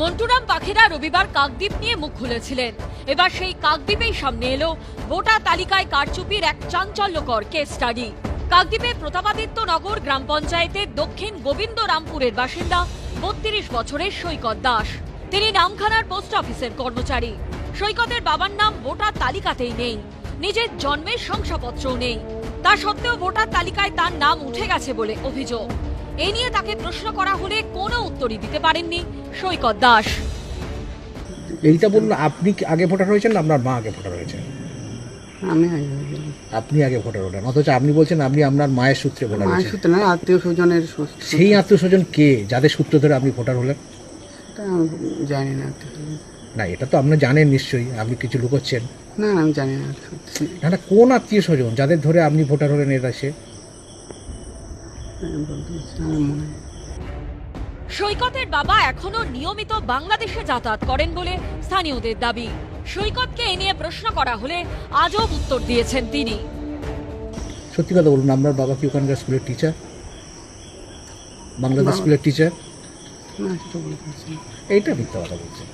মন্টুরাম পাখিরা রবিবার কাকদ্বীপ নিয়ে মুখ খুলেছিলেন। এবার সেই কাকদ্বীপেই সামনে এলো ভোটার তালিকায় কারচুপির এক চাঞ্চল্যকর কেস স্টাডি। কাকদ্বীপের প্রতাপাদিত্য নগর গ্রাম পঞ্চায়েতের দক্ষিণ গোবিন্দরামপুরের বাসিন্দা 32 বছরের সৈকত দাস। তিনি নামখানার পোস্ট অফিসের কর্মচারী। সৈকতের বাবার নাম ভোটার তালিকাতেই নেই, নিজের জন্মের শংসাপত্রও নেই। তা সত্ত্বেও ভোটার তালিকায় তার নাম উঠে গেছে বলে অভিযোগ। এই নিয়ে তাকে প্রশ্ন করা হলে কোনো উত্তরই দিতে পারেননি সৈকত দাস। এইটা বলুন, আপনি আগে ভোটার হয়েছেন না আপনার মা আগে ভোটার হয়েছেন? আমি আগে হয়েছিলাম। আপনি আগে ভোটার হলেন, অথচ আপনি বলছেন আপনি আপনার মায়ের সূত্রে ভোটার মায়ের হয়েছেন। সূত্রে নয়, আত্মীয় স্বজনের সূত্রে। সেই আত্মীয় স্বজন কে, যাদের সূত্র ধরে আপনি ভোটার হলেন? তা আমি জানি না। না, এটা তো আপনি জানেন নিশ্চয়ই, আপনি কিছু লুকোচ্ছেন। না আমি জানি না সত্যি। না না, কোন আত্মীয় স্বজন যাদের ধরে আপনি ভোটার হলেন এটা সে? আমি বলতে পারছি না, আমার মনে হয়। সৈকতের বাবা এখনো নিয়মিত বাংলাদেশে যাতায়াত করেন বলে স্থানীয়দের দাবি। সৈকতকে এ নিয়ে প্রশ্ন করা হলে আজব উত্তর দিয়েছেন তিনি। সত্যি কথা বলুন, আপনার বাবা কি ওখানকার স্কুলের টিচার, বাংলাদেশ স্কুলের টিচার? না সেটা বলতে পারছি না। এইটা মিথ্যা কথা বলছেন।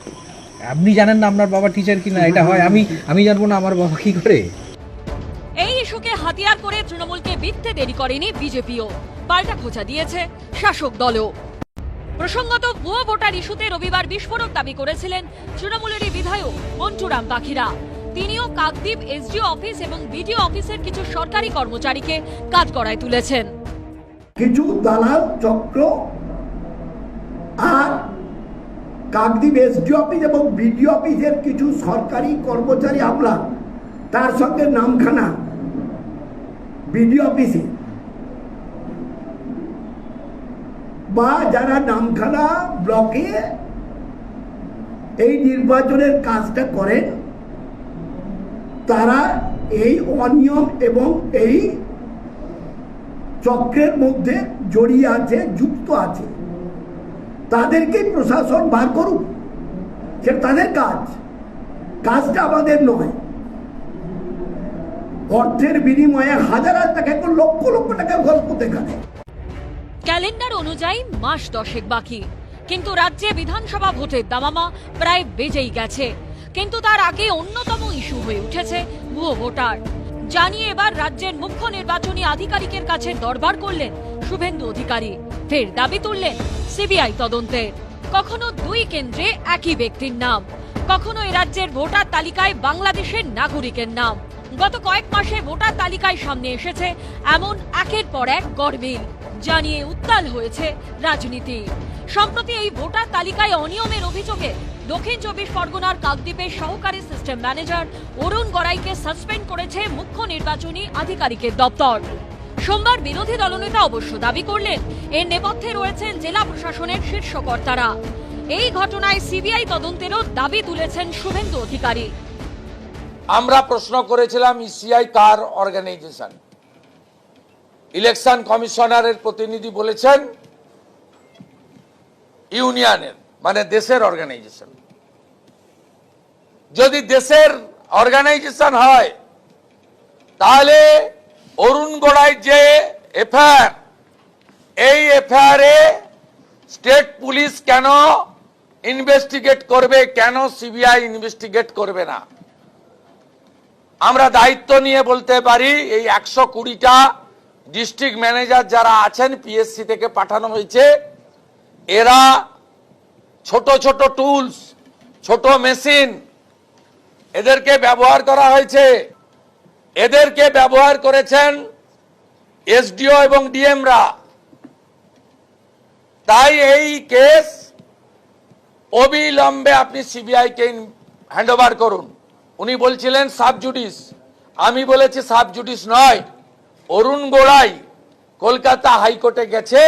আপনি জানেন না আপনার বাবা টিচার কিনা? এটা হয় আমি জানবো না আমার বাবা কি করে? এই ইস্যুকে হাতিয়ার করে তৃণমূলকে বিধতে দেরি করেনি বিজেপিও, পাল্টা খোঁচা দিয়েছে শাসক দলও। প্রসঙ্গত ভুয়ো ভোটার ইস্যুতে রবিবার বিস্ফোরক দাবি করেছিলেন তৃণমূলেরই বিধায়ক মন্টুরাম পাখিরা। তিনিও কাকদ্বীপ এসডিও অফিস এবং বিডিও অফিসের কিছু সরকারি কর্মচারীকে কাঠগড়ায় তুলেছেন। কিছু দালাল চক্র আর কাকদ্বীপ এসডিও অফিস এবং বিডিও অফিসের কিছু সরকারি কর্মচারী আমলা, তার সঙ্গে নামখানা বিডিও অফিসে বা যারা নামখানা ব্লকে এই নির্বাচনের কাজটা করেন, তারা এই অনিয়ম এবং এই চক্রের মধ্যে জড়িয়ে আছে, যুক্ত আছে। তাদেরকে প্রশাসন বার করুক, সেটা তাদের কাজটা আমাদের নয়। অর্থের বিনিময়ে হাজার হাজার টাকা, লক্ষ লক্ষ টাকার গল্প দেখানে। ক্যালেন্ডার অনুযায়ী মাস 10 বাকি, কিন্তু রাজ্যে বিধানসভা ভোটের দামামা প্রায় বেজেই গেছে। কিন্তু তার আগে অন্যতম ইস্যু হয়ে উঠেছে ভুয়ো ভোটার। জানিয়ে এবার রাজ্যের মুখ্য নির্বাচনী আধিকারিকের কাছে দরবার করলেন শুভেন্দু অধিকারী। ফের দাবি তুললেন সিবিআই তদন্তের। কখনো দুই কেন্দ্রে একই ব্যক্তির নাম, কখনো এ রাজ্যের ভোটার তালিকায় বাংলাদেশের নাগরিকের নাম। গত কয়েক মাসে ভোটার তালিকায় সামনে এসেছে এমন একের পর এক গড়মিল, জানিয়ে উত্তাল হয়েছে রাজনীতি। সম্প্রতি এই ভোটার তালিকায় অনিয়মের অভিযোগে দক্ষিণ 24 পরগনার কাকদ্বীপের সহকারী সিস্টেম ম্যানেজার অরুণ গড়াইকে সাসপেন্ড করেছে মুখ্য নির্বাচনী আধিকারিকের দপ্তর। সোমবার বিরোধী দলনেতা অবশ্য দাবি করলেন এর নেপথ্যে রয়েছেন জেলা প্রশাসনের শীর্ষ কর্তারা। এই ঘটনায় সিবিআই তদন্তেরও দাবি তুলেছেন শুভেন্দু অধিকারী। আমরা প্রশ্ন করেছিলাম ইসিআই কার অর্গানাইজেশন। ইলেকশন কমিশনারের প্রতিনিধি বলেছেন ইউনিয়নের, মানে দেশের অর্গানাইজেশন। যদি দেশের অর্গানাইজেশন হয় তাহলে অরুণ গোড়াই যে এফআইআর, এই এফআইআরে স্টেট পুলিশ কেন ইনভেস্টিগেট করবে, কেন সিবিআই ইনভেস্টিগেট করবে না? আমরা দায়িত্ব নিয়ে বলতে পারি এই 120টা ডিস্ট্রিক্ট ম্যানেজার যারা আছেন পিএসসি থেকে পাঠানো হয়েছে, এরা ছোট ছোট টুলস, ছোট মেশিন এদেরকে ব্যবহার করা হয়েছে। এদেরকে ব্যবহার করেছেন এসডিও এবং ডিএমরা। তাই এই কেস অবিলম্বে আপনি সিবিআই কে হ্যান্ডওভার করুন। উনি বলছিলেন সাব জুডিস, আমি বলেছি সাব জুডিস নয়। অরুণ গোড়াই কলকাতা হাইকোর্টে গেছে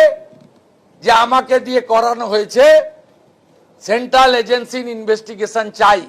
যে আমাকে দিয়ে করানো হয়েছে, সেন্ট্রাল এজেন্সি ইনভেস্টিগেশন চাই।